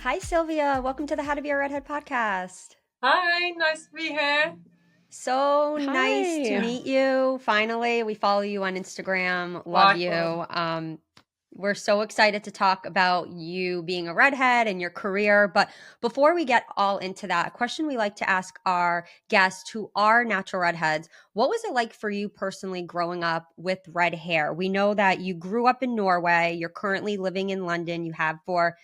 Hi, Sylvia. Welcome to the How to Be a Redhead podcast. Hi, nice to be here. So nice to Hi. meet you. Finally, we follow you on Instagram. Love you. Likewise. We're so excited to talk about you being a redhead and your career. But before we get all into that, a question we like to ask our guests who are natural redheads: what was it like for you personally growing up with red hair? We know that you grew up in Norway. You're currently living in London. You have for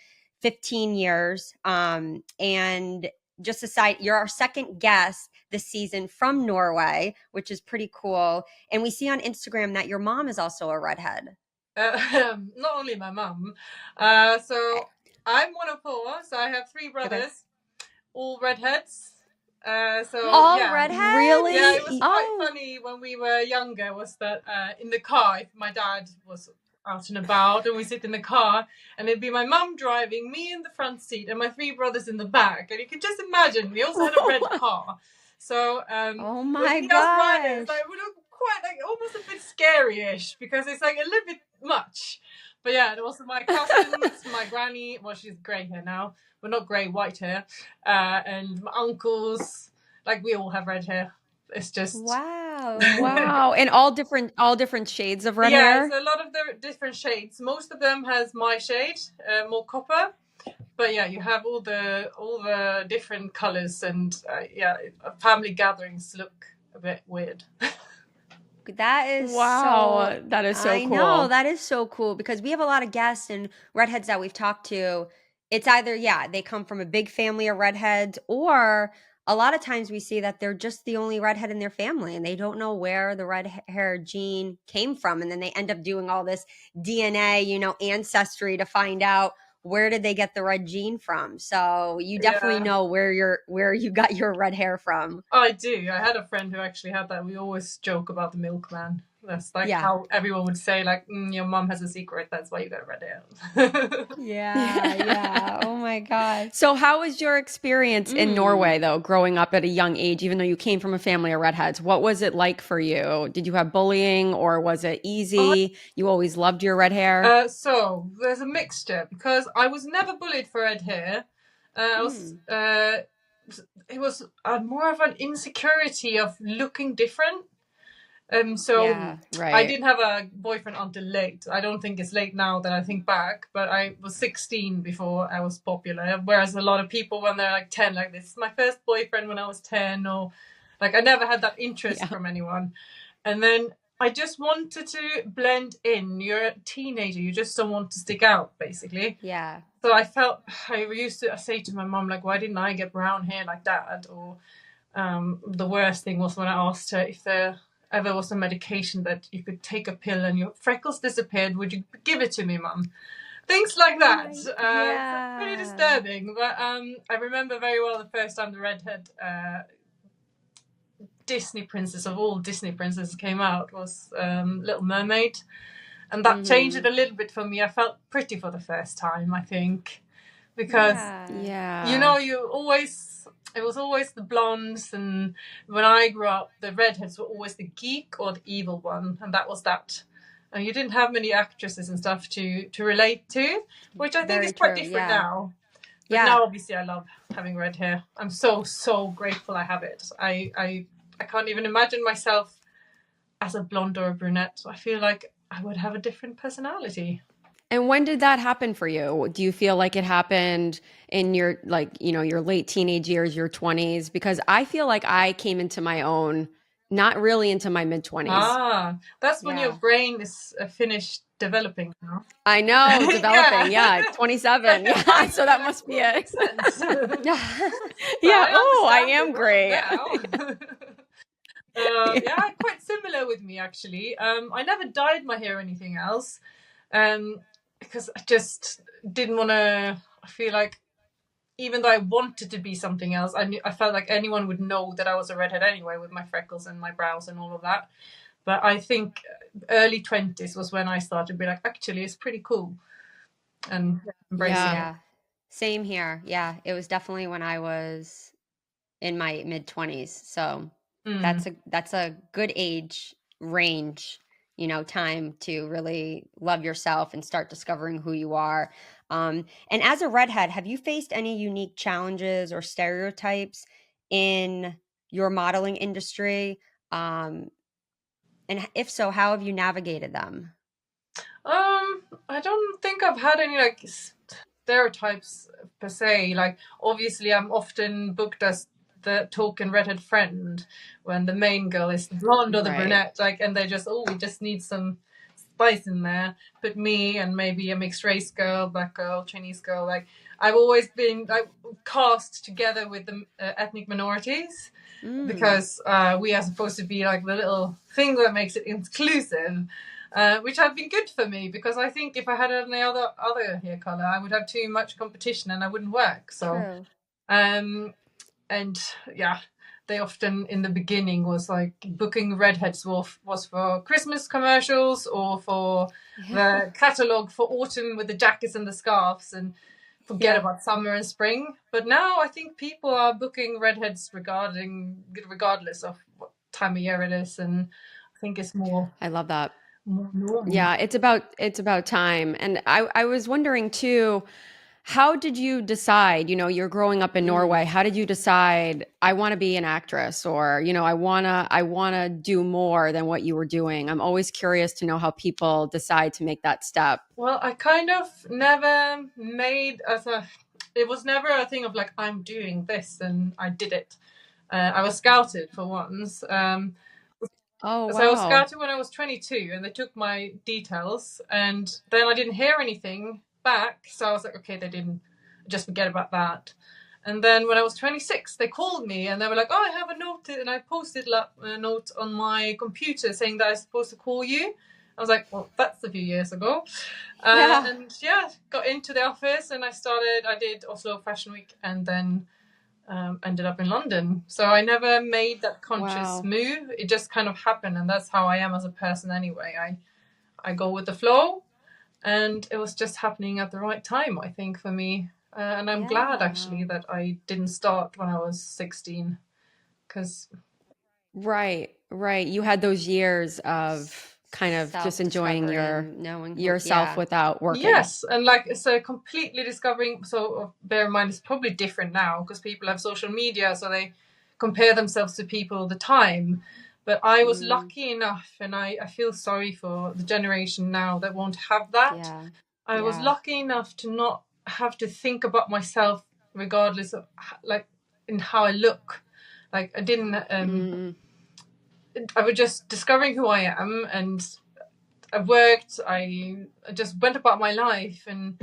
15 years. And just aside, you're our second guest this season from Norway, which is pretty cool. And we see on Instagram that your mom is also a redhead. Not only my mum. So I'm one of four. So I have three brothers, all redheads. All Yeah. redheads? Really? Yeah, it was quite Oh, funny when we were younger. Was that in the car? If my dad was out and about, and we sit in the car, and it'd be my mum driving, me in the front seat, and my three brothers in the back. And you can just imagine we also had a red car. So Oh when my we us riders, gosh. like we look quite like almost a bit scary-ish because it's like a little bit much. But yeah, and also my cousins, my granny, well, she's grey hair now, but not grey, white hair, and my uncles, like we all have red hair. It's just Wow. wow. And all different shades of red yeah, it's hair? a lot of the different shades. Most of them has my shade, more copper. But yeah, you have all the different colors, and yeah, family gatherings look a bit weird. That is so, Wow, that is so I know, cool. that is so cool because we have a lot of guests and redheads that we've talked to. It's either, yeah, they come from a big family of redheads, or a lot of times we see that they're just the only redhead in their family and they don't know where the red hair gene came from. And then they end up doing all this DNA, ancestry to find out where did they get the red gene from. So you definitely Yeah. know where you got your red hair from. I do. I had a friend who actually had that. We always joke about the milkman. That's like Yeah. how everyone would say, like, your mum has a secret. That's why you got red hair. Yeah, yeah. Oh my gosh. So, how was your experience in Mm. Norway, though, growing up at a young age, even though you came from a family of redheads? What was it like for you? Did you have bullying or was it I easy? You always loved your red hair? So there's a mixture because I was never bullied for red hair. I was. Mm. It was more of an insecurity of looking different. So Yeah. I Right. didn't have a boyfriend until late. I don't think it's late now that I think back, but I was 16 before I was popular. Whereas a lot of people, when they're like 10, like, this is my first boyfriend when I was 10, or like I never had that interest Yeah. from anyone. And then I just wanted to blend in. You're a teenager, you just don't want to stick out, basically. Yeah. So I used to say to my mom, like, why didn't I get brown hair like that? Or the worst thing was when I asked her if there ever was a medication that you could take a pill and your freckles disappeared. Would you give it to me, mum? Things like Oh that. my, So pretty yeah. disturbing. But I remember very well the first time the redhead Disney princess of all Disney princesses came out was Little Mermaid. And that changed it Mm-hmm. a little bit for me. I felt pretty for the first time, I think, because Yeah. Yeah. it was always the blondes, and when I grew up, the redheads were always the geek or the evil one, and that was that. And you didn't have many actresses and stuff to relate to, which I think is Very quite true. different Yeah. now. But Yeah. now, obviously, I love having red hair. I'm so grateful I have it. I can't even imagine myself as a blonde or a brunette. I feel like I would have a different personality. And when did that happen for you? Do you feel like it happened in your your late teenage years, your 20s? Because I feel like I came into my own not really into my mid 20s. That's when your Yeah. brain is finished developing now. I know, developing. Yeah. Yeah, 27. Yeah, Finally, so that must be that it. makes sense. Yeah. So Yeah. I Oh, I understand the am world great. now. Yeah. Yeah, quite similar with me actually. I never dyed my hair or anything else, um, because I just didn't want to. I feel like even though I wanted to be something else, I felt like anyone would know that I was a redhead anyway with my freckles and my brows and all of that. But I think early 20s was when I started to be like, actually, it's pretty cool, and embracing Yeah. it. Yeah. Same here. Yeah. It was definitely when I was in my mid 20s. So Mm. that's a good age range, time to really love yourself and start discovering who you are. And as a redhead, have you faced any unique challenges or stereotypes in your modeling industry? And if so, how have you navigated them? I don't think I've had any like stereotypes per se. Like, obviously, I'm often booked as the token redhead friend when the main girl is the blonde or the Right. brunette. Like, and they just, oh, we just need some spice in there. Put me and maybe a mixed race girl, black girl, Chinese girl. Like, I've always been like cast together with the ethnic minorities because we are supposed to be like the little thing that makes it inclusive. Which have been good for me, because I think if I had any other hair color, I would have too much competition and I wouldn't work. So, True. and yeah, they often in the beginning was like booking redheads was for Christmas commercials or for the catalog for autumn with the jackets and the scarves, and forget about summer and spring. But now I think people are booking redheads regardless of what time of year it is, and I think it's more I love that. normal. Yeah, it's about time. And I was wondering too, how did you decide, you're growing up in Norway, how did you decide I want to be an actress, or, I want to do more than what you were doing? I'm always curious to know how people decide to make that step. Well, I kind of never made it was never a thing of like, I'm doing this and I did it. I was scouted for once. Oh, So I was wow. scouted when I was 22, and they took my details, and then I didn't hear anything back. So I was like, okay, they didn't, just forget about that. And then when I was 26, they called me and they were like, oh, I have a note, and I posted a note on my computer saying that I was supposed to call you. I was like, well, that's a few years ago. And got into the office, and I did Oslo Fashion Week, and then ended up in London. So I never made that conscious move. It just kind of happened, and that's how I am as a person anyway. I go with the flow, and it was just happening at the right time, I think, for me. And I'm glad actually that I didn't start when I was 16, because Right. You had those years of kind of just enjoying Self-discovery, knowing yourself without working. yes, and like it's a completely discovering. So bear in mind, it's probably different now because people have social media, so they compare themselves to people all the time. But I was lucky enough, and I feel sorry for the generation now that won't have that. I was lucky enough to not have to think about myself regardless of like in how I look. Like I didn't. I was just discovering who I am, and I worked. I just went about my life, and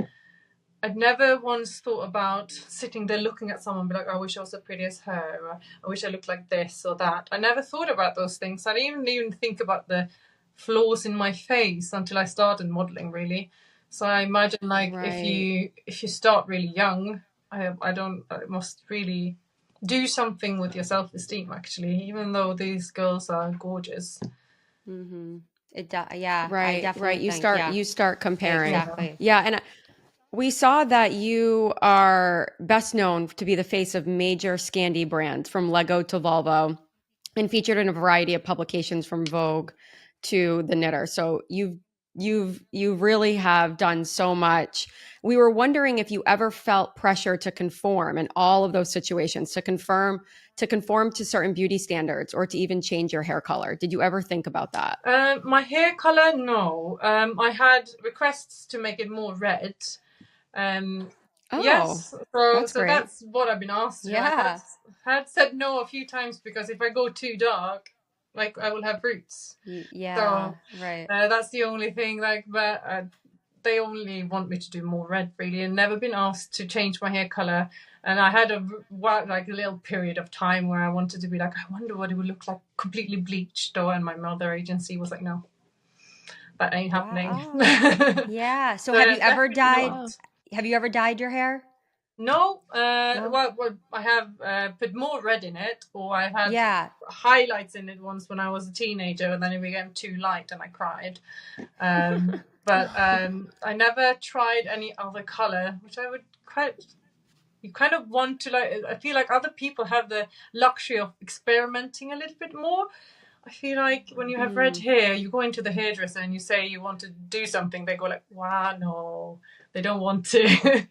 I'd never once thought about sitting there looking at someone and be like, I wish I was as pretty as her, or I wish I looked like this or that. I never thought about those things. I didn't even think about the flaws in my face until I started modeling, really. So I imagine, like, if you start really young, I must really do something with your self-esteem, actually, even though these girls are gorgeous. I Right. definitely You start comparing. Exactly. Yeah, and we saw that you are best known to be the face of major Scandi brands, from Lego to Volvo, and featured in a variety of publications from Vogue to The Knitter. So you really have done so much. We were wondering if you ever felt pressure to conform in all of those situations, to conform to certain beauty standards, or to even change your hair color. Did you ever think about that? My hair color, no. I had requests to make it more red. Yes, that's so great. that's what I've been asked to. I had said no a few times, because if I go too dark, like, I will have roots. Right. That's the only thing. Like, but they only want me to do more red, really, and never been asked to change my hair color. And I had a little period of time where I wanted to be like, I wonder what it would look like completely bleached. And my mother agency was like, no, that ain't happening. So have you ever dyed? Have you ever dyed your hair? No. Well, I have put more red in it, or I had highlights in it once when I was a teenager, and then it became too light and I cried. But I never tried any other color, which I would you kind of want to, like. I feel like other people have the luxury of experimenting a little bit more. I feel like when you have red hair, you go into the hairdresser and you say you want to do something, they go like, wow, no, they don't want to.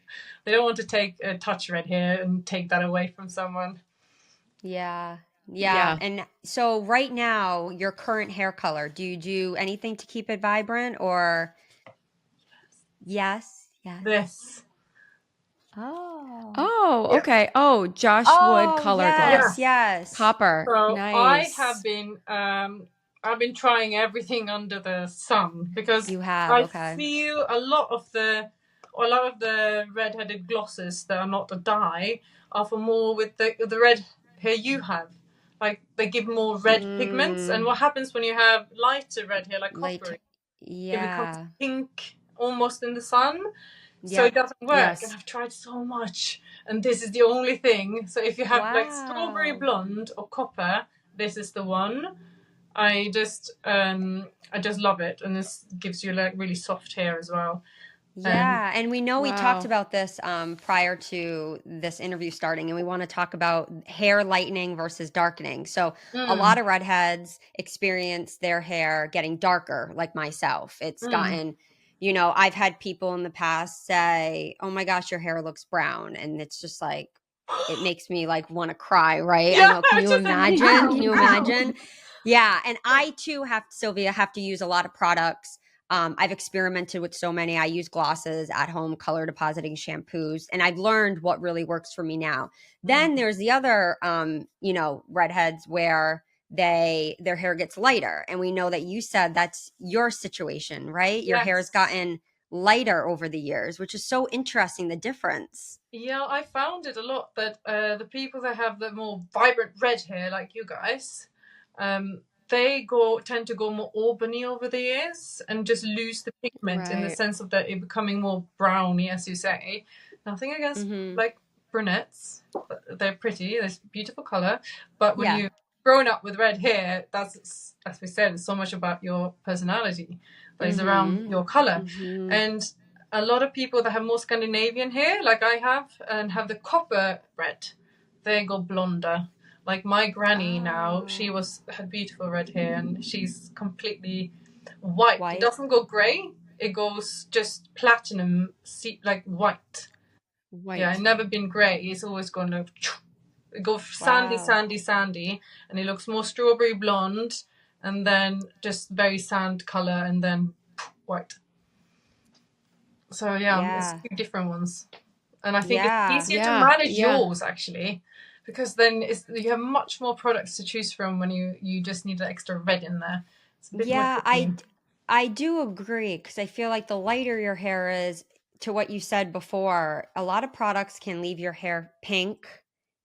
They don't want to touch red hair and take that away from someone. Yeah. Yeah. And so right now, your current hair color, do you do anything to keep it vibrant or yes? This. Oh. Oh, okay. Oh, Josh Wood Oh, color yes, gloss. yes. Copper. So I have Nice. been I've been trying everything under the sun because You have, I okay. feel a lot of the redheaded glosses that are not a dye are for more with the red hair you have. Like they give more red pigments, and what happens when you have lighter red hair like copper? Late. It becomes Yeah. pink almost in the sun. So Yep. it doesn't work, and Yes. I've tried so much, and this is the only thing. So if you have like strawberry Wow. blonde or copper, this is the one. I just love it, and this gives you like really soft hair as well. Yeah, and we know we talked Wow. about this prior to this interview starting, and we want to talk about hair lightening versus darkening. So, a lot of redheads experience their hair getting darker, like myself. It's gotten, I've had people in the past say, "Oh my gosh, your hair looks brown," and it's just like, it makes me like want to cry, right? I Yeah, know. Can I you just said imagine? Can you brown. imagine? Yeah, and I too Sylvia, have to use a lot of products. I've experimented with so many. I use glosses at home, color depositing shampoos, and I've learned what really works for me now. Then there's the other, redheads where their hair gets lighter, and we know that you said that's your situation, right? Your hair's Yes. gotten lighter over the years, which is so interesting. The difference. Yeah, I found it a lot that the people that have the more vibrant red hair, like you guys, they tend to go more auburny over the years and just lose the pigment in the Right. sense of that it becoming more browny, as you say. Nothing against like brunettes, they're pretty, they're beautiful color, but when Yeah. you've grown up with red hair, that's, as we said, it's so much about your personality that is around your color. And a lot of people that have more Scandinavian hair, like I have, and have the copper red, they go blonder. Like my granny now, she had beautiful red hair, and she's completely white. It doesn't go grey; it goes just platinum, like white. White. Yeah, it's never been grey. It's always gone to it goes sandy, sandy, sandy, and it looks more strawberry blonde, and then just very sand color, and then white. So yeah, it's two different ones, and I think it's easier to manage yours actually, because then you have much more products to choose from when you just need an extra red in there. It's a bit more tricky. I do agree because I feel like the lighter your hair is, to what you said before, a lot of products can leave your hair pink,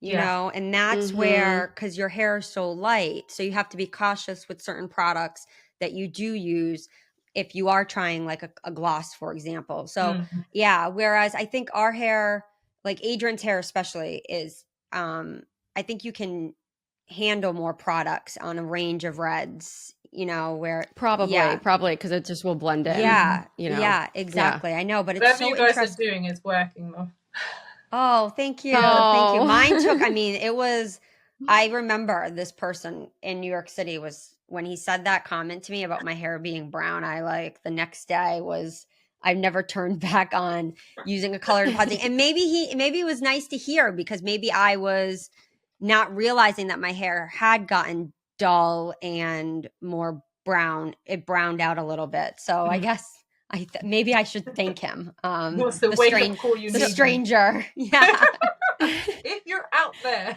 and that's where, because your hair is so light, so you have to be cautious with certain products that you do use if you are trying like a gloss, for example. So whereas I think our hair, like Adrian's hair especially, is I think you can handle more products on a range of reds, where Probably because it just will blend in. Yeah, exactly. I know, but it's whatever so you guys are interesting. doing is working though. Oh, thank you. Thank you. Mine took, I remember this person in New York City was, when he said that comment to me about my hair being brown, the next day I've never turned back on using a color depositing. And maybe it was nice to hear, because maybe I was not realizing that my hair had gotten dull and more brown. It browned out a little bit. So I guess maybe I should thank him. What's the wake-up call you need? Stranger. Yeah. If you're out there,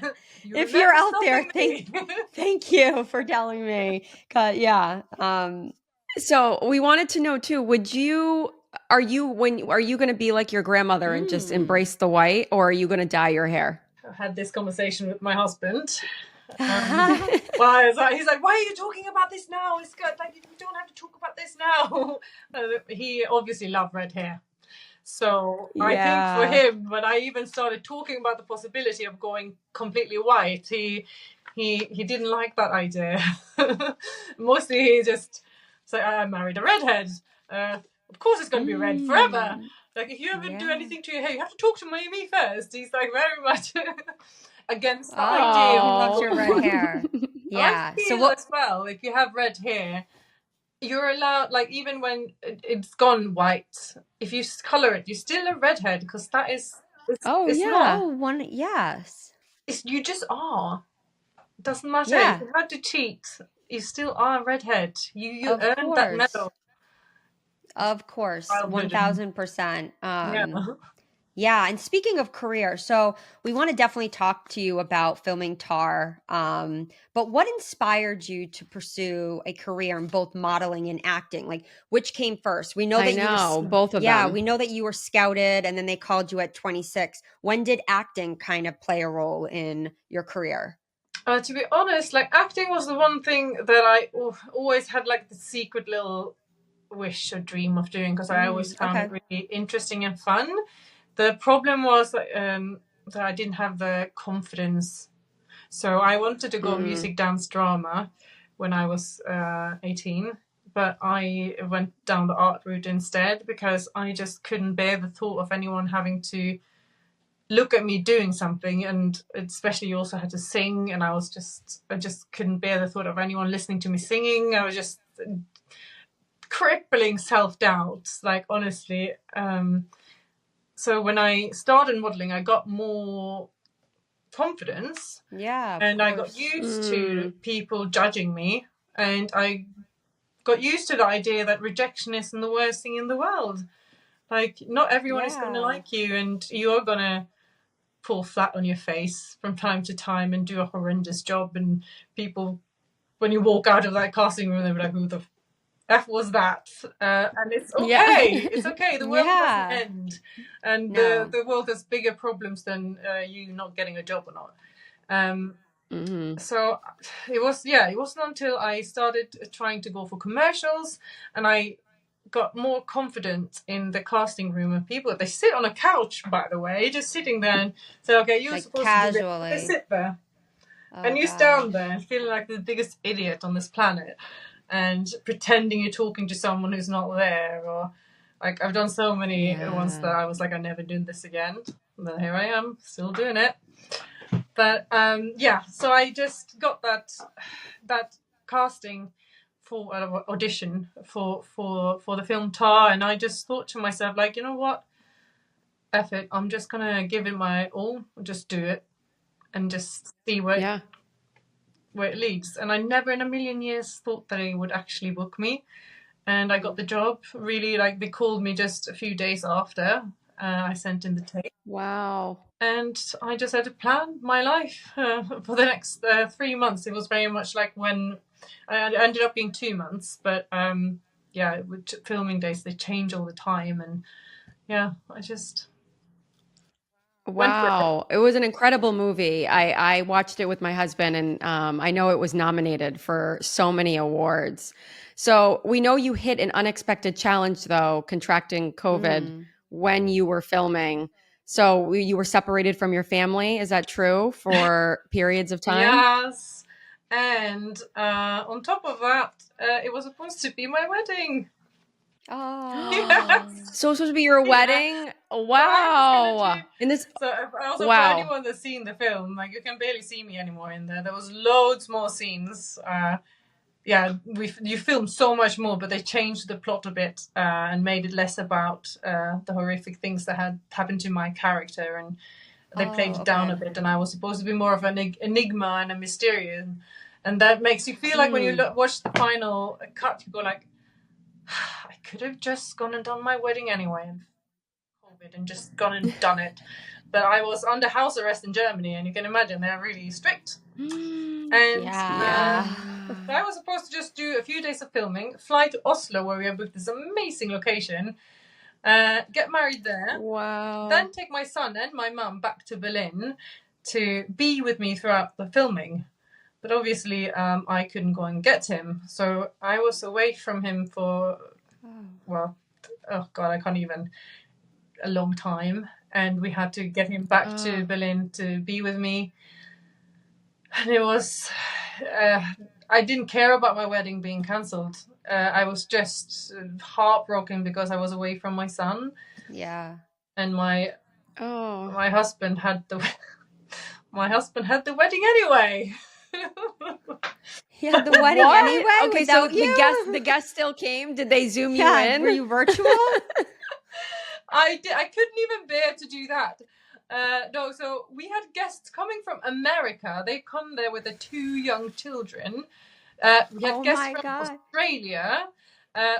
thank you for telling me. So we wanted to know too, are you going to be like your grandmother and just embrace the white, or are you going to dye your hair? I had this conversation with my husband. He's like, why are you talking about this now? It's good. Like, you don't have to talk about this now. He obviously loved red hair. So I think for him, when I even started talking about the possibility of going completely white, he didn't like that idea. Mostly he just said, I married a redhead. Of course it's going to be red forever. Like, if you ever do anything to your hair, you have to talk to me first. He's like very much against the idea. He loves your red hair. I Yeah. So feel what? as well, if you have red hair, you're allowed, like, even when it's gone white, if you color it, you're still a redhead, because that is, Oh it's not, yeah. Oh, one. Yes. you just are. It doesn't matter. If Yeah. you had to cheat, you still are a redhead. You Of earned that course. medal. Of course. Childhood and 1000%. yeah. Yeah, and speaking of career, so we want to definitely talk to you about filming Tar. But what inspired you to pursue a career in both modeling and acting? Like, which came first? We know I that you were, know, both of yeah, them. we know that you were scouted, and then they called you at 26. When did acting kind of play a role in your career? To be honest, like, acting was the one thing that I always had, like, the secret little wish or dream of doing, because I always found it Okay. really interesting and fun. The problem was that I didn't have the confidence. So I wanted to go music, dance, drama when I was 18, but I went down the art route instead, because I just couldn't bear the thought of anyone having to look at me doing something, and especially you also had to sing, and I just couldn't bear the thought of anyone listening to me singing. I was just crippling self-doubt, like, honestly. So when I started modeling, I got more confidence, Yeah, of and I got course. used to people judging me, and I got used to the idea that rejection isn't the worst thing in the world. Like, not everyone is going to Yeah. like you, and you are going to fall flat on your face from time to time and do a horrendous job, and people, when you walk out of that casting room, they'll be like, who the F was that? And it's Yeah. okay. It's okay. The world doesn't Yeah. end, and No. the world has bigger problems than you not getting a job or not. So it wasn't until I started trying to go for commercials, and I got more confident in the casting room of people. They sit on a couch, by the way, just sitting there and say, okay, you're Like supposed to do this. They casually. sit there, Oh and you stand gosh. there feeling like the biggest idiot on this planet, and pretending you're talking to someone who's not there. Or, like, I've done so many ones that I was like, I'm never doing this again. And then here I am, still doing it. But so I just got that casting for audition for the film Tar, and I just thought to myself, like, you know what, F it, I'm just gonna give it my all, just do it, and just see where it leads. And I never in a million years thought that they would actually book me, and I got the job. Really, like, they called me just a few days after I sent in the tape. Wow. And I just had to plan my life for the next 3 months. It was very much like when I ended up being 2 months, but with filming days, they change all the time. And I just went for it. Wow. It was an incredible movie. I watched it with my husband, and I know it was nominated for so many awards. So we know you hit an unexpected challenge, though, contracting COVID when you were filming. So you were separated from your family. Is that true for periods of time? Yes. And on top of that, it was supposed to be my wedding. Oh. Yes. So it was supposed to be your wedding? Wow. And this, So also, for wow. anyone that's seen the film, like, you can barely see me anymore in there. There was loads more scenes. You filmed so much more, but they changed the plot a bit and made it less about the horrific things that had happened to my character, and they played it down a bit. And I was supposed to be more of an enigma and a mysterious, and that makes you feel like when you watch the final cut, you go like, I could have just gone and done my wedding anyway, and just gone and done it. But I was under house arrest in Germany, and you can imagine they're really strict. And I was supposed to just do a few days of filming, fly to Oslo, where we have booked this amazing location, get married there, then take my son and my mum back to Berlin to be with me throughout the filming. But obviously, I couldn't go and get him, so I was away from him for, I can't even, a long time, and we had to get him back to Berlin to be with me. And it was, I didn't care about my wedding being cancelled. I was just heartbroken because I was away from my son. Yeah. And my husband had the wedding anyway. He had the wedding What? anyway Okay, so without you? the guest still came. Did they zoom you Yeah, in? were you virtual? I couldn't even bear to do that. No, so we had guests coming from America. They come there with their 2 young children. We had Oh guests my from God. Australia,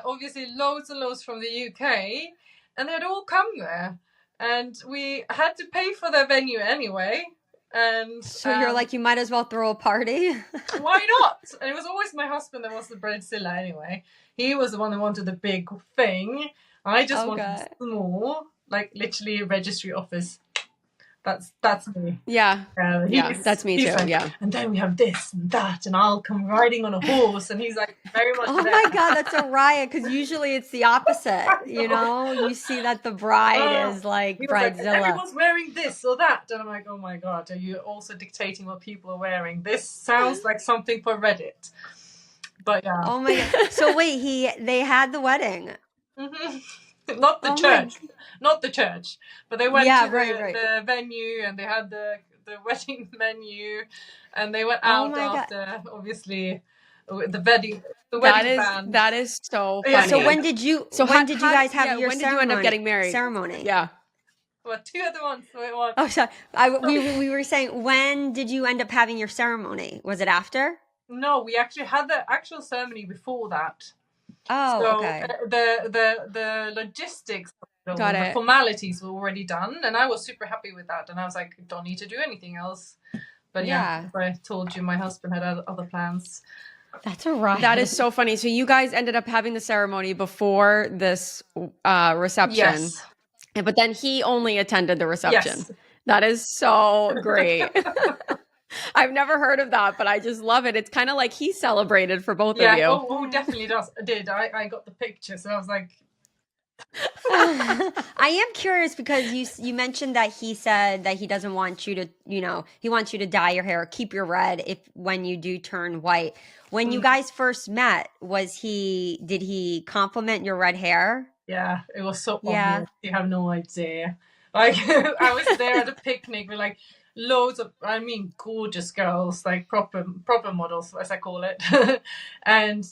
obviously loads and loads from the UK, and they had all come there. And we had to pay for their venue anyway. And So you're like, you might as well throw a party. why not? And it was always my husband that was the bridezilla anyway. He was the one that wanted the big thing. I just wanted Okay. small, like literally a registry office. That's me. Yeah. Yeah, He's- that's me he's too. like, Yeah. and then we have this and that, and I'll come riding on a horse, and he's like very much. Oh there. my God, that's a riot because usually it's the opposite. You know, you see that the bride is like He was like, bridezilla. everyone's wearing this or that, and I'm like, oh my God, are you also dictating what people are wearing? This sounds like something for Reddit. But yeah. Oh my God. So wait, they had the wedding. Mhm. Not the Oh my- church, not the church, but they went Yeah, to right. the venue and they had the wedding menu, and they went Oh out my God. after obviously the wedding band. That is so funny. Yeah. So when did you guys have your when ceremony? did you end up getting married? Ceremony. Yeah. Well, 2 other ones. Wait, what? Oh, sorry. We were saying, when did you end up having your ceremony? Was it after? No, we actually had the actual ceremony before that. Oh, So okay. the logistics, Got the it. formalities were already done, and I was super happy with that. And I was like, don't need to do anything else. But yeah, as I told you, my husband had other plans. That's a riot. That is so funny. So you guys ended up having the ceremony before this reception. Yes. But then he only attended the reception. Yes. That is so great. I've never heard of that, but I just love it. It's kind of like he celebrated for both of you. Oh, definitely did. I got the picture, so I was like, I am curious because you mentioned that he said that he doesn't want you to, he wants you to dye your hair, keep your red when you do turn white. When you guys first met, did he compliment your red hair? yeah, it was so Yeah. obvious. You have no idea. Like I was there at a picnic with like loads of, gorgeous girls, like proper models, as I call it. And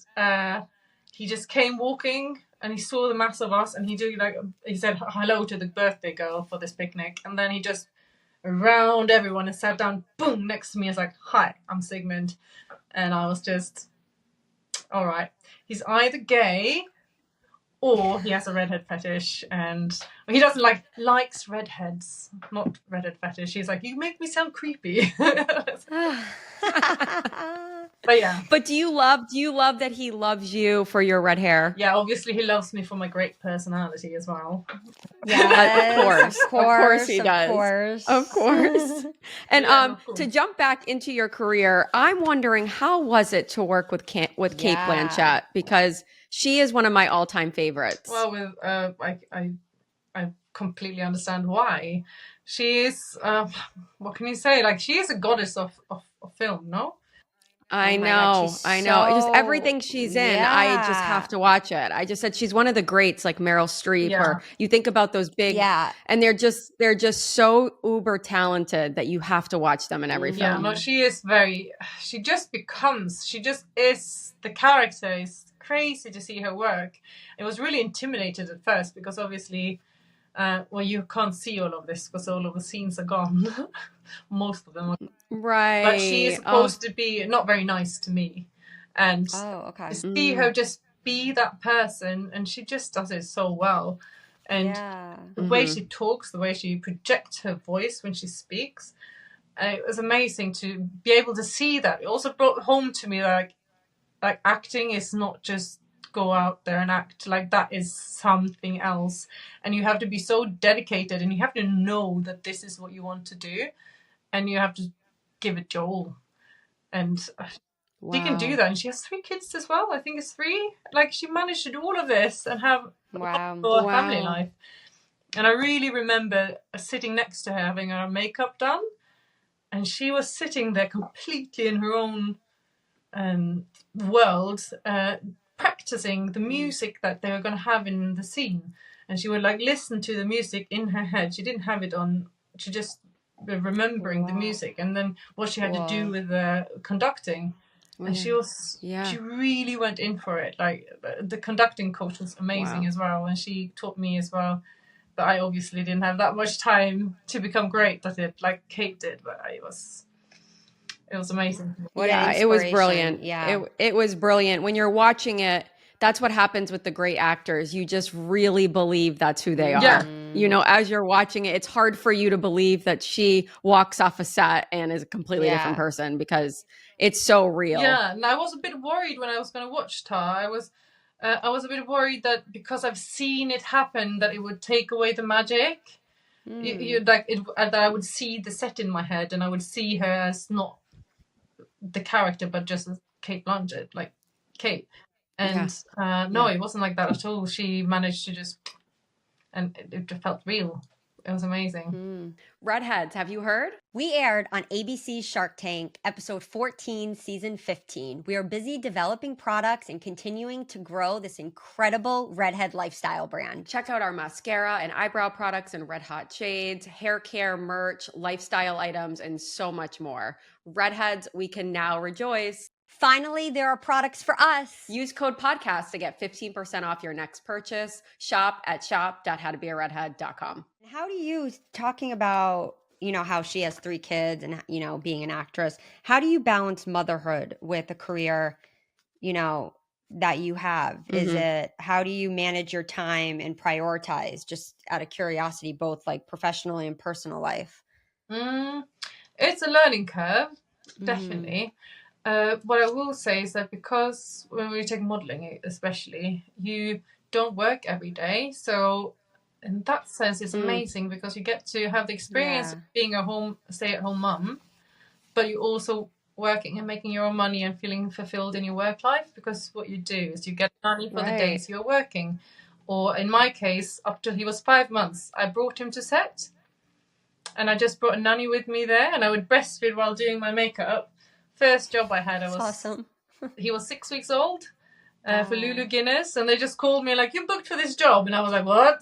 he just came walking, and he saw the mass of us, and he said hello to the birthday girl for this picnic, and then he just around everyone and sat down, boom, next to me. I was like, hi, I'm Sigmund. And I was just, all right, he's either gay or he has a redhead fetish, and he doesn't likes redheads, not redhead fetish. He's like, you make me sound creepy. But yeah. But do you love that he loves you for your red hair? Yeah, obviously he loves me for my great personality as well. Yes, Of course he does. Of course. And Yeah, of course. to jump back into your career, I'm wondering, how was it to work with Cate Blanchett, because she is one of my all-time favorites. Well, with I completely understand why. She is what can you say? Like, she is a goddess of film, no? I Oh my know, God, she's I know. Just so- everything she's in, I just Yeah. have to watch it. I just said she's one of the greats, like Meryl Streep, Yeah. or you think about those big, Yeah. and they're just so uber talented that you have to watch them in every Yeah, film. no, she is she just is, the character is crazy to see her work. I was really intimidated at first because obviously, you can't see all of this because all of the scenes are gone. Most of them are. Right. But she is supposed to be not very nice to me. And Oh, okay. to see her just be that person, and she just does it so well. And Yeah. the way she talks, the way she projects her voice when she speaks, it was amazing to be able to see that. It also brought home to me like acting is not just go out there and act. Like, that is something else, and you have to be so dedicated, and you have to know that this is what you want to do, and you have to give it your all. And she can do that, and she has 3 kids as well. I think it's 3. Like, she managed to do all of this and have Wow. a family life. And I really remember sitting next to her having her makeup done, and she was sitting there completely in her own world, practicing the music that they were going to have in the scene. And she would listen to the music in her head. She didn't have it on. She just remembering the Wow. music, and then what she had to do Whoa. with the conducting. And she Yeah. really went in for it. Like the conducting coach was amazing Wow. as well, and she taught me as well. But I obviously didn't have that much time to become great at it, like Cate did. But it was amazing. What an Yeah, it was inspiration. brilliant. Yeah. It was brilliant. When you're watching it, that's what happens with the great actors. You just really believe that's who they Yeah. are. You know, as you're watching it, it's hard for you to believe that she walks off a set and is a completely different Yeah. person because it's so real. Yeah, and I was a bit worried when I was going to watch Tar. I was a bit worried that because I've seen it happen, that it would take away the magic. That I would see the set in my head, and I would see her as not the character, but just as Cate Blanchett, like Cate. And no, it wasn't like that at all. She managed to just, and it just felt real. It was amazing. Redheads, have you heard? We aired on ABC's Shark Tank, episode 14, season 15. We are busy developing products and continuing to grow this incredible redhead lifestyle brand. Check out our mascara and eyebrow products in red hot shades, hair care, merch, lifestyle items, and so much more. Redheads, we can now rejoice. Finally, there are products for us. Use code podcast to get 15% off your next purchase. Shop at shop.howtobearedhead.com. How do you, talking about, how she has 3 kids and, being an actress, how do you balance motherhood with a career, that you have? Is it, how do you manage your time and prioritize, just out of curiosity, both like professionally and personal life? It's a learning curve, definitely. What I will say is that because when we take modeling, especially, you don't work every day. So in that sense, it's amazing because you get to have the experience of being a stay-at-home mum, but you also working and making your own money and feeling fulfilled in your work life, because what you do is you get money for the days you're working. Or in my case, up till he was 5 months, I brought him to set, and I just brought a nanny with me there, and I would breastfeed while doing my makeup. First job I had, Awesome. He was 6 weeks old for Lulu Guinness, and they just called me like, "You booked for this job," and I was like, "What?"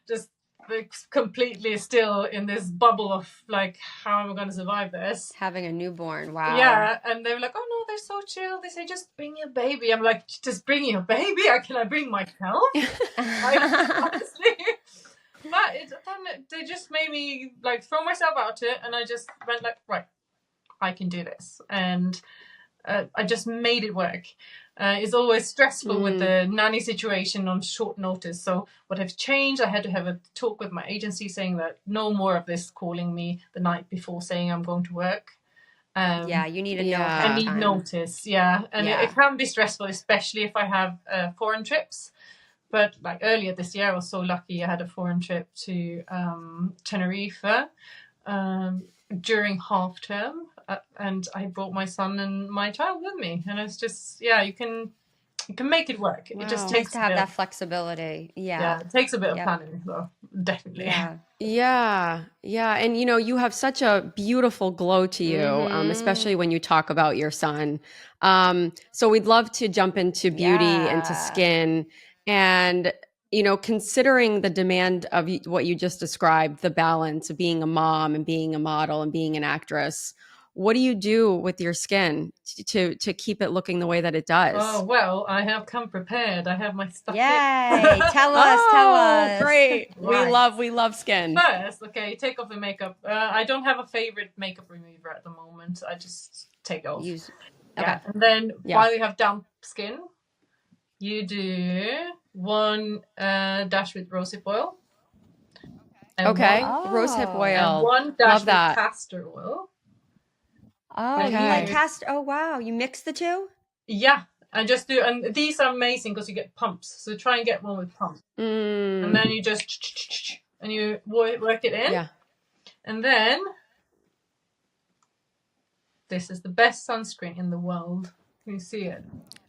Just like, completely still in this bubble of like, how am I going to survive this? Having a newborn, wow. Yeah, and they were like, "Oh no, they're so chill." They say, "Just bring your baby." I'm like, "Just bring your baby? Can I bring myself?" Honestly. But then they just made me like throw myself out to it, and I just went like, right, I can do this, and I just made it work. It's always stressful with the nanny situation on short notice. So what has changed? I had to have a talk with my agency saying that no more of this calling me the night before saying I'm going to work. You need to know. I need notice. And it can be stressful, especially if I have foreign trips. But like earlier this year, I was so lucky. I had a foreign trip to Tenerife during half term, and I brought my son and my child with me. And it's just, you can make it work. Wow. It just Nice takes to have that flexibility. Yeah, it takes a bit of planning, though. Definitely. Yeah. And you have such a beautiful glow to you, especially when you talk about your son. So we'd love to jump into beauty and to skin, and considering the demand of what you just described, the balance of being a mom and being a model and being an actress. What do you do with your skin to keep it looking the way that it does? Oh, well, I have come prepared. I have my stuff. Yay! Tell us. Great. Right. We love skin. First, take off the makeup. I don't have a favorite makeup remover at the moment. I just take it off. Okay. And then while you have damp skin, you do 1 dash with rosehip oil. And rosehip oil. And 1 dash with castor oil. Oh, you like castor? Oh, wow. You mix the two? Yeah. And just do, and these are amazing because you get pumps. So try and get one with pumps. And then you just, and you work it in. Yeah. And then, this is the best sunscreen in the world. Can you see it?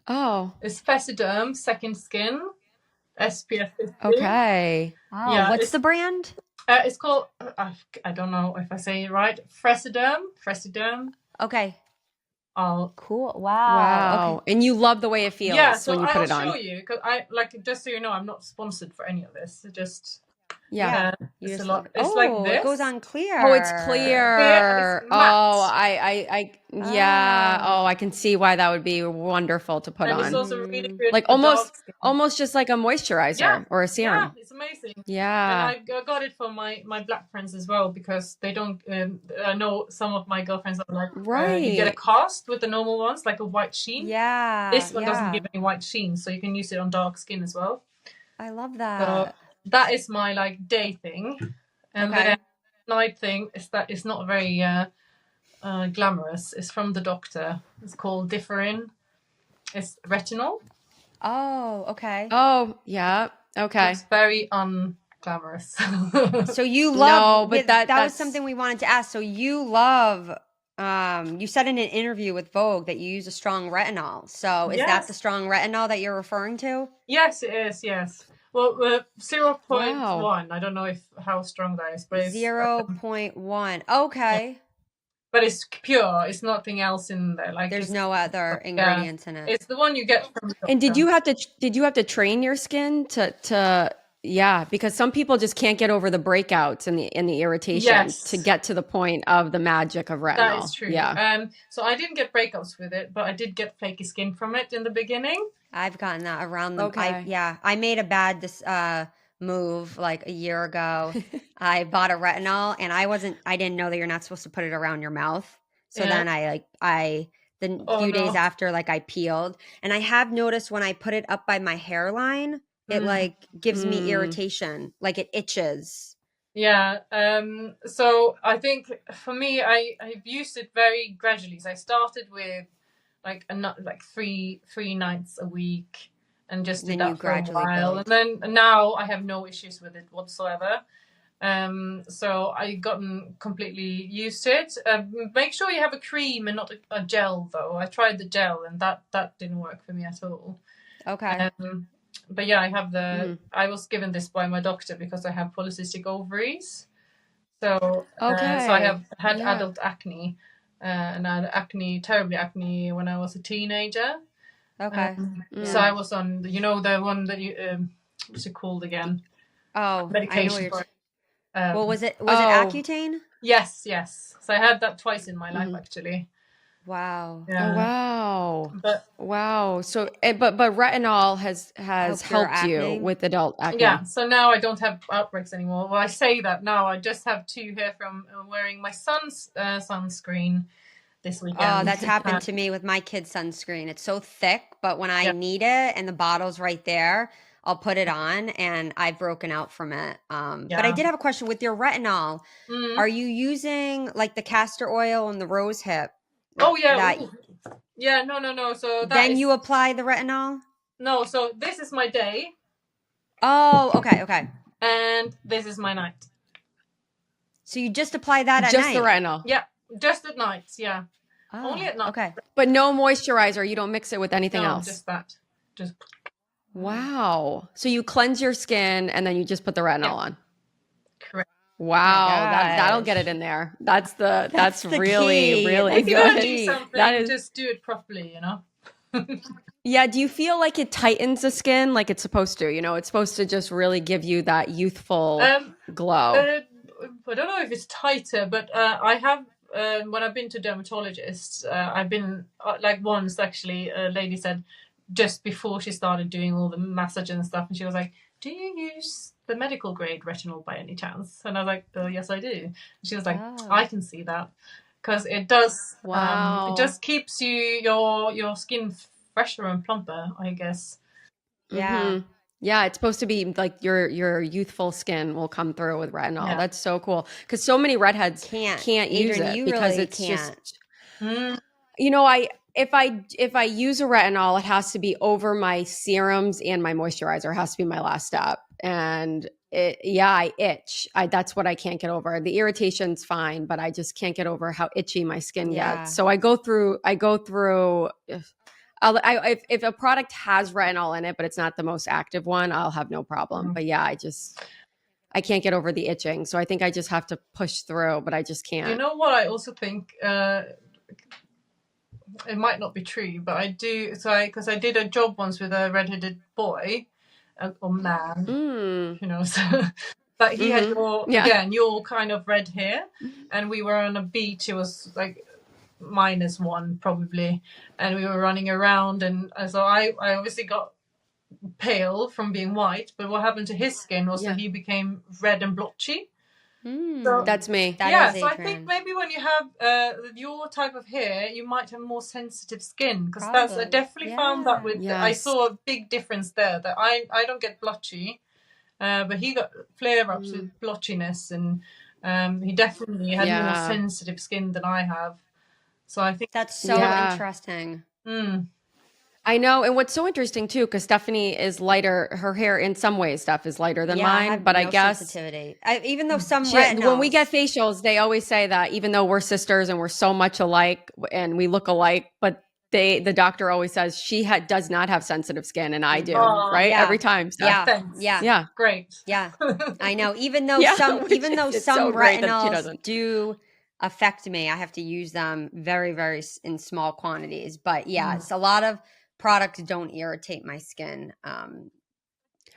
Oh. It's Physiderm Second Skin SPF 50. Okay. Oh, what's the brand? It's called, I don't know if I say it right, Physiderm. Okay. Oh, cool. Wow. Okay. And you love the way it feels when you put it on. I'll show you, because just so you know, I'm not sponsored for any of this. Yeah. You It's a just lot. look. It's like Oh, it goes this. on Oh, it's clear. Clear and it's clear. Oh, matte. yeah. Oh, Oh. I can see why that would be wonderful to put And it's on. also really Mm-hmm. good Like for dark skin. almost just like a Yeah, moisturizer or a yeah, serum. it's amazing. And Yeah. I got it for my black friends as well because they don't. I know some of my girlfriends are like, you get a Right. cast with the normal ones, like a white sheen. Yeah, This one doesn't yeah. give any white sheen, so you can use it on dark skin as well. I love So that. that is my like day thing, and then Okay. night thing is that it's not very glamorous. It's from the doctor. It's called Differin. It's retinol. Oh, okay. Oh, yeah. Okay. It's very unglamorous. So you No, love but that was that's something we wanted to ask. So you love you said in an interview with Vogue that you use a strong retinol. So is that the Yes. strong retinol that you're referring to? Yes, it is. Yes. Well, 0.1. wow. I don't know if how strong that is, but it's 0.1. yeah. Okay. But it's pure. It's nothing else in there. Like There's it's no other ingredients in it. it's the one you get from the And doctor. did you have to train your skin to yeah, because some people just can't get over the breakouts and the irritation to Yes, get to the point of the magic of that is retinol. true. Yeah. So I didn't get breakouts with it, but I did get flaky skin from it in the beginning. I've gotten that around the Okay. I made a bad move like a year ago. I bought a retinol and I didn't know that you're not supposed to put it around your mouth. So Yeah. then I the Oh few days no. after like I peeled and I have noticed when I put it up by my hairline, it Mm. like gives me Mm. irritation, like it itches. Yeah. So I think for me, I've used it very gradually. So I started with like three nights a week, and just did Then you that for a gradually while. build. And then now I have no issues with it whatsoever. So I gotten completely used to it. Make sure you have a cream and not a gel, though. I tried the gel, and that didn't work for me at all. Okay. But yeah, I have Mhm. I was given this by my doctor because I have polycystic ovaries. So I Okay. have had Yeah. adult acne, and I had terribly acne when I was a teenager. Okay. So Yeah. I was on, the one that you, what's it called again? Oh, I know what Medication you're for it. Well, was it Oh. Accutane? Yes, yes. So I had that twice in my life, Mhm. actually. Wow. Oh Yeah. wow. But Wow. So but retinol has Help your helped you acne. with adult acne. yeah, so now I don't have outbreaks anymore. Well, I say that now. I just have 2 here from wearing my son's sunscreen this Oh, weekend. that's happened to me with my kid's sunscreen. It's so thick, but when I Yeah. need it and the bottle's right there, I'll put it on and I've broken out from it. But I Yeah. did have a question with your retinol. Mm. Are you using like the castor oil and the rose hip? Oh yeah. That Ooh. Yeah, no. So that then is you apply the retinol? no. So this is my day, Oh, okay. and this is my night. So you just apply that at Just night? the retinol. Yeah, just at nights. Yeah, Oh, only at night. okay. But no moisturizer. You don't mix it with anything No, else. just that. Just Wow. So you cleanse your skin and then you just put the retinol Yeah. on. correct. Wow, that'll get gosh. it in there. That's the really key. really If you're gonna do good. something, That is just do it properly. yeah. Do you feel like it tightens the skin like it's supposed to? It's supposed to just really give you that youthful glow. I don't know if it's tighter, but I have when I've been to dermatologists, I've been like once actually. A lady said just before she started doing all the massage and stuff, and she was like, "Do you use the medical grade retinol by any chance?" And I was like, "Oh, yes, I do." And she was like, Oh. "I can see that because it does. Wow. It just keeps your skin fresher and plumper, I guess." Yeah. Mhm. Yeah, it's supposed to be like your youthful skin will come through with retinol. Yeah. That's so cool because so many redheads Can't. can't use Adrian, it you because really it's can't. just Mm. if I use a retinol, it has to be over my serums and my moisturizer. It has to be my last step. And I itch. That's what I can't get over. The irritation's fine, but I just can't get over how itchy my skin Yeah. gets. So I go through. If a product has retinol in it, but it's not the most active one, I'll have no problem. Mhm. But yeah, I can't get over the itching. So I think I just have to push through, but I just can't. You know what I also think it might not be true, but I do. So because I did a job once with a redheaded boy or man, Mm. who knows. But he had Yeah. your kind of red hair, and we were on a beach. It was like -1 probably, and we were running around, and so I obviously got pale from being white. But what happened to his skin was that he became red and blotchy. So That's me. That is so I think Adrian. maybe when you have your type of hair, you might have more sensitive skin, because that's I Probably. definitely found that with I Yes. saw a big difference there. That I don't get blotchy, but he got flare-ups with blotchiness, and he definitely had more sensitive skin than I have. So I think That's so interesting. I know. And what's so interesting too, because Stephanie is lighter, her hair in some ways, Steph, is lighter than Yeah, I mine. have But I no guess sensitivity. Even though some when we get retinols. facials, they always say that even though we're sisters and we're so much alike and we look alike, but the doctor always says she does not have sensitive skin and I do, right? Yeah. Every time. Steph. Yeah. thanks. Yeah. Great. Yeah. I know. Even though Yeah, some which it's so great that she retinols doesn't. do affect me, I have to use them very, very in small quantities. But yeah, it's a lot of products don't irritate my skin.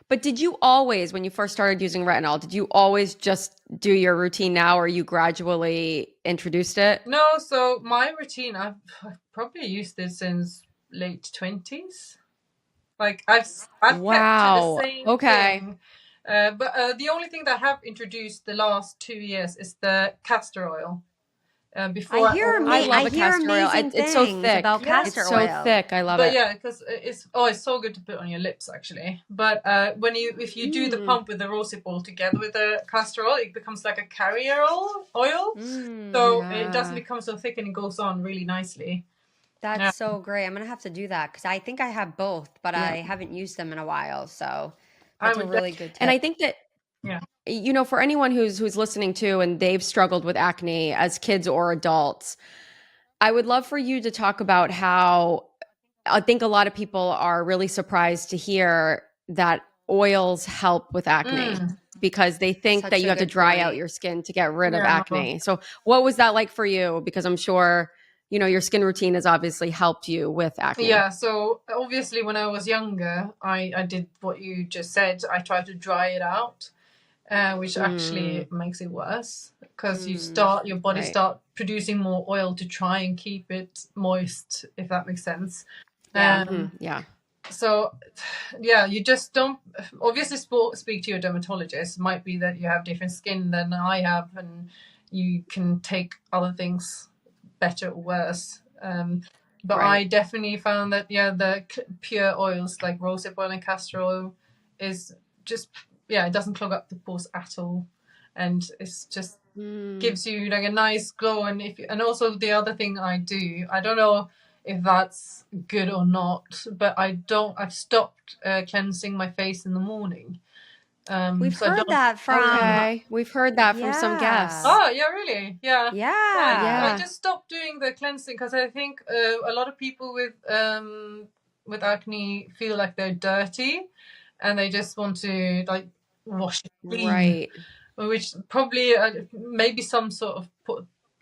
But did you always, when you first started using retinol, did you always just do your routine now, or you gradually introduced it? No, so my routine, I've probably used it since late 20s. Like I've kept to the same thing. But the only thing that I have introduced the last 2 years is the castor oil. Before I hear castor oil. amazing It's so things thick. about castor It's oil. so thick. I love But it. yeah, because it's so good to put on your lips actually. But if you do the pump with the rosehip oil together with the castor oil, it becomes like a carrier oil. So it doesn't become so thick and it goes on really nicely. That's so great. I'm gonna have to do that because I think I have both, but I haven't used them in a while. So that's a really good tip. And I think that you know, for anyone who's listening to and they've struggled with acne as kids or adults, I would love for you to talk about how I think a lot of people are really surprised to hear that oils help with acne because they think Such that a you have to good dry point. out your skin to get rid of acne. So what was that like for you? Because I'm sure, you know, your skin routine has obviously helped you with acne. Yeah, so obviously when I was younger, I did what you just said. I tried to dry it out, which actually makes it worse because your body start producing more oil to try and keep it moist, if that makes sense. So yeah, you just don't obviously speak to your dermatologist. It might be that you have different skin than I have and you can take other things better or worse. But I definitely found that the pure oils like rosehip oil and castor oil is just it doesn't clog up the pores at all, and it's just gives you like a nice glow. And also the other thing I do, I don't know if that's good or not, but I've stopped cleansing my face in the morning. We've heard that from we've heard that from some guests. Oh yeah, really? Yeah. Yeah. I just stopped doing the cleansing because I think a lot of people with acne feel like they're dirty, and they just want to like wash it clean. Right. Which probably maybe some sort of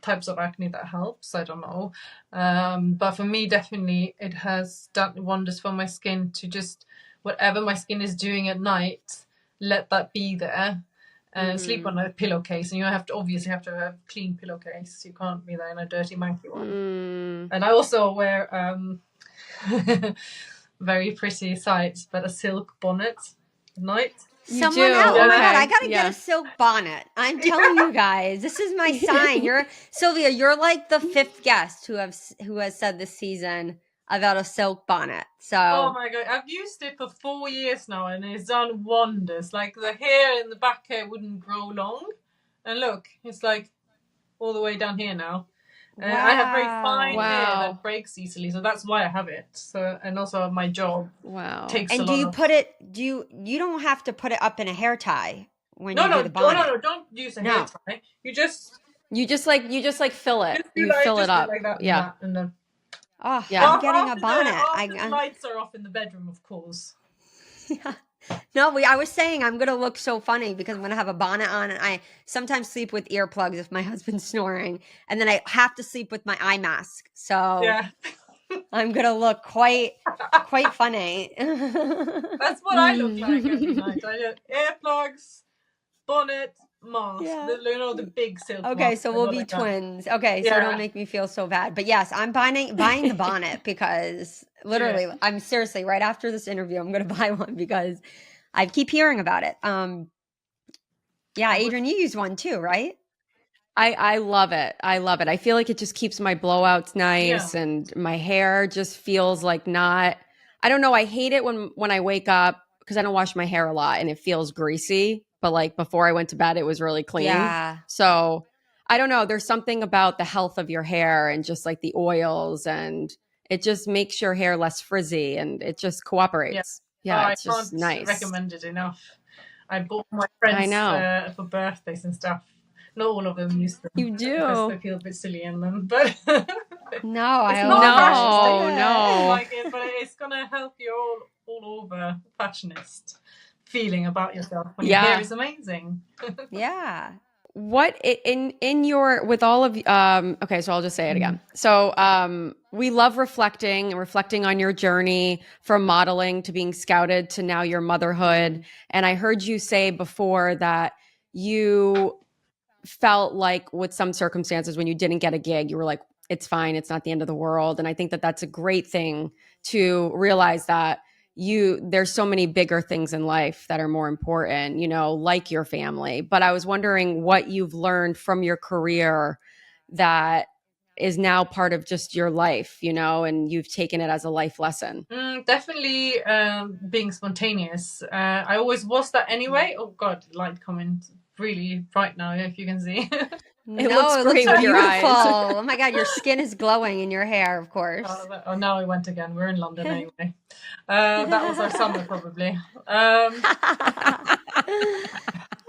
types of acne that helps. I don't know. But for me, definitely, it has done wonders for my skin to just whatever my skin is doing at night, let that be there. And sleep on a pillowcase, and you obviously have to have a clean pillowcase. You can't be there in a dirty, manky one. And I also wear very pretty sides, but a silk bonnet at night. Someone else. Oh my God, I gotta get a silk bonnet. I'm telling you guys, this is my sign. Sylvia, you're like the 5th guest who has said this season about a silk bonnet. So oh my God, I've used it for 4 years now and it's done wonders. Like the hair in the back hair wouldn't grow long. And look, it's like all the way down here now. Wow. I have very fine hair that breaks easily, so that's why I have it. So, and also my job takes a lot. And do you put it? You don't have to put it up in a hair tie when you do the bonnet. No, don't use a hair tie. You just like fill it. You fill it up. Like that, yeah. And then, I'm getting a bonnet. The lights are off in the bedroom, of course. Yeah. No, I was saying I'm going to look so funny because I'm going to have a bonnet on, and I sometimes sleep with earplugs if my husband's snoring, and then I have to sleep with my eye mask. So I'm going to look quite funny. That's what I look like every night. I get earplugs, bonnet, mask. Yeah. The big silk Okay, mask. so we'll be twins. Okay, so Yeah. don't make me feel so bad. But yes, I'm buying the bonnet because literally, I'm seriously right after this interview, I'm going to buy one because I keep hearing about it. Yeah, Adrian, you use one too, right? I love it. I love it. I feel like it just keeps my blowouts nice Yeah. and my hair just feels like not, I don't know. I hate it when I wake up because I don't wash my hair a lot and it feels greasy. But like before I went to bed, it was really clean. Yeah. So I don't know. There's something about the health of your hair and just like the oils, and it just makes your hair less frizzy and it just cooperates. Yeah, it's just I nice. can't recommend it enough. I bought my friends I know. for birthdays and stuff. Not all of them use them. You do. Because I feel a bit silly in them, but No, I not love fashion. it. No. Like it, but it's gonna help you all over fashionist feeling about yourself when your hair is amazing. Yeah. What in your with all of okay, so I'll just say it again. So we love reflecting on your journey from modeling to being scouted to now your motherhood. And I heard you say before that you felt like with some circumstances when you didn't get a gig, you were like, it's fine, it's not the end of the world. And I think that that's a great thing to realize that there's so many bigger things in life that are more important, you know, like your family. But I was wondering what you've learned from your career that is now part of just your life, you know, and you've taken it as a life lesson. Definitely being spontaneous. I always was that anyway. Oh God, light coming really bright now, if you can see. It looks great with your eyes. Oh my God, your skin is glowing in your hair, of course. Oh, now I went again. We're in London anyway. That was our summer probably.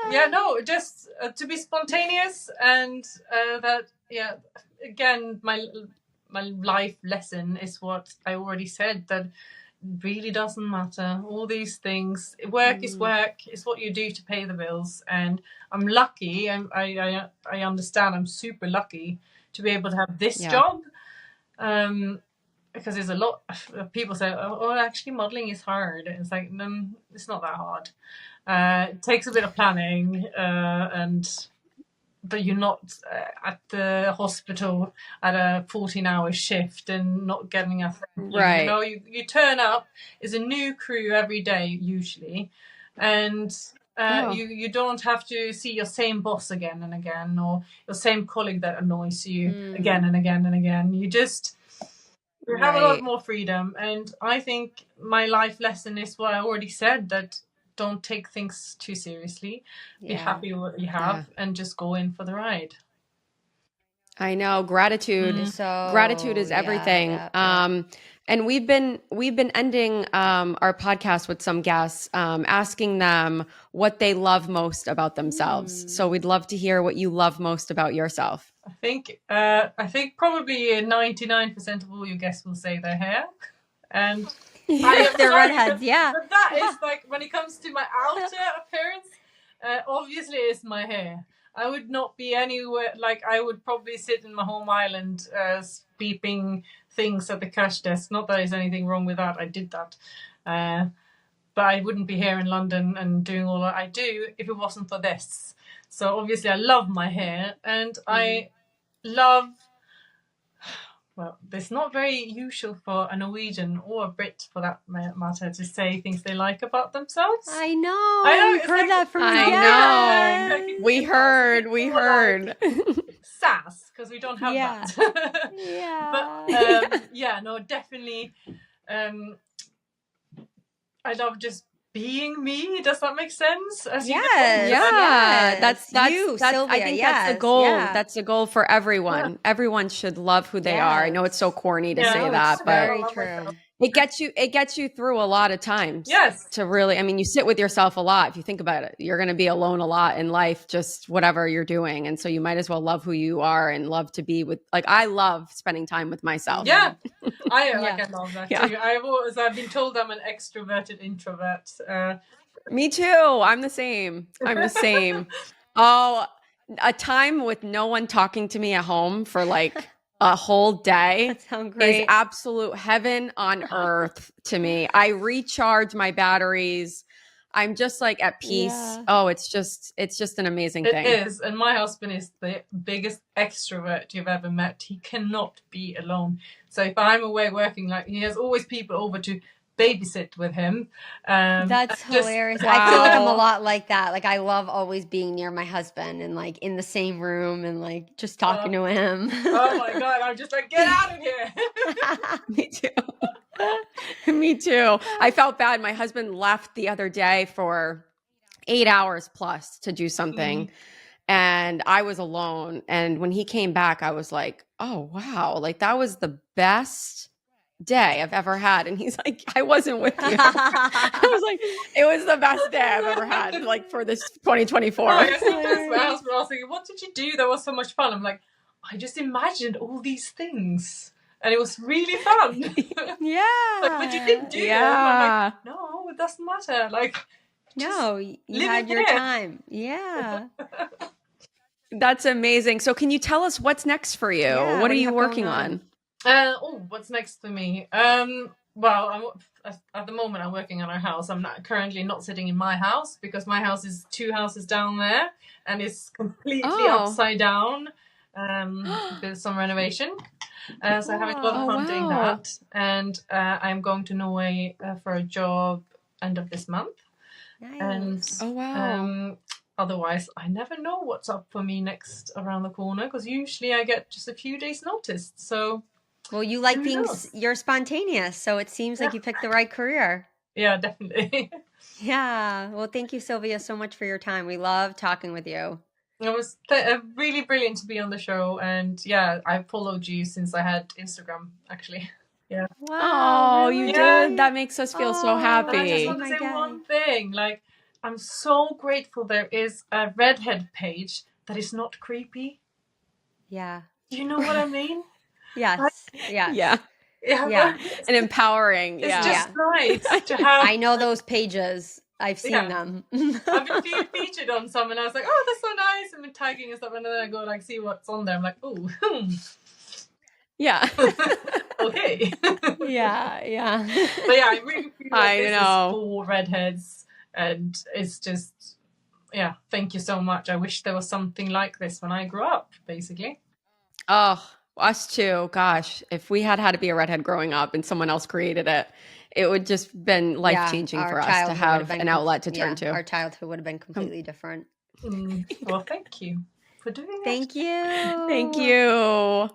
Yeah, no, just to be spontaneous and that, yeah, again, my life lesson is what I already said, that really doesn't matter. All these things, work is work. It's what you do to pay the bills. And I'm lucky, and I understand I'm super lucky to be able to have this job. Because there's a lot of people say, oh, actually modeling is hard. It's like, no, it's not that hard. It takes a bit of planning, but you're not at the hospital at a 14-hour shift and not getting a thing. Right. You know, you turn up, it's a new crew every day usually, and you don't have to see your same boss again and again, or your same colleague that annoys you again and again and again. You have a lot more freedom, and I think my life lesson is what I already said, that don't take things too seriously. Be happy with what you have and just go in for the ride. I know. Gratitude is everything. And we've been ending our podcast with some guests, asking them what they love most about themselves. So we'd love to hear what you love most about yourself. I think probably 99% of all your guests will say their hair, and they're redheads. But that is like, when it comes to my outer appearance, obviously it's my hair. I would not be anywhere, like I would probably sit in my home island beeping things at the cash desk. Not that there's anything wrong with that. I did that. But I wouldn't be here in London and doing all that I do if it wasn't for this. So obviously I love my hair, and I love, well, it's not very usual for a Norwegian or a Brit for that matter to say things they like about themselves. I know. We've heard that from I know. We heard. Sass, because we don't have that. But no, definitely. I love just being me. Does that make sense? That's you, Sylvia. I think that's the goal. That's the goal for everyone. Yeah. Everyone should love who they are. I know it's so corny to say that, but very true. It gets you through a lot of times. Yes. To really, I mean, you sit with yourself a lot. If you think about it, you're going to be alone a lot in life, just whatever you're doing. And so you might as well love who you are and love to be with, like, I love spending time with myself. Yeah. I love that too. I've been told I'm an extroverted introvert. Me too. I'm the same. Oh, a time with no one talking to me at home for like a whole day is absolute heaven on earth to me. I recharge my batteries. I'm just like at peace. Yeah. Oh, it's just an amazing thing. It is. And my husband is the biggest extrovert you've ever met. He cannot be alone. So if I'm away working, like he has always people over to babysit with him. That's hilarious. Wow. I feel like I'm a lot like that. Like I love always being near my husband and like in the same room and like just talking to him. Oh my God. I'm just like, get out of here. Me too. Me too. I felt bad. My husband left the other day for 8 hours plus to do something. And I was alone. And when he came back, I was like, oh, wow. Like that was the best day I've ever had. And he's like, I wasn't with you. I was like, it was the best day I've ever had, like for this 2024. Oh, yes, my husband was thinking, what did you do? That was so much fun. I'm like, I just imagined all these things. And it was really fun. Yeah. Like, but you didn't do them. I'm like, no, it doesn't matter. Like, no, you had your time. Yeah. That's amazing. So can you tell us what's next for you? Yeah, what are do you you have working going on? What's next for me? Well, at the moment I'm working on our house. I'm currently not sitting in my house because my house is 2 houses down there and it's completely upside down. There's some renovation. So I'm having a lot of fun doing that. And I'm going to Norway for a job end of this month. Nice. And otherwise, I never know what's up for me next around the corner because usually I get just a few days notice. So, well, you like you're spontaneous, so it seems like you picked the right career. Yeah, definitely. Yeah. Well, thank you, Sylvia, so much for your time. We love talking with you. It was really brilliant to be on the show. And yeah, I followed you since I had Instagram, actually. Yeah. Wow. Oh, really? you did? That makes us feel so happy. I just want to say one thing. Like, I'm so grateful there is a Redhead page that is not creepy. Yeah. You know what I mean? Yes. Yeah. Yeah. And empowering. It's just nice to have. I know those pages. I've seen them. I've been featured on some and I was like, oh, that's so nice. I've been tagging and stuff. And then I go like see what's on there. I'm like, oh, yeah. Okay. Yeah. But yeah, I really feel like this know. is for redheads. And it's just, thank you so much. I wish there was something like this when I grew up, basically. Oh, us too. Gosh, if we had to be a redhead growing up and someone else created it, it would just been life-changing for us to have an outlet to turn to. Our childhood would have been completely different. Well, thank you for doing that. Thank you. Thank you.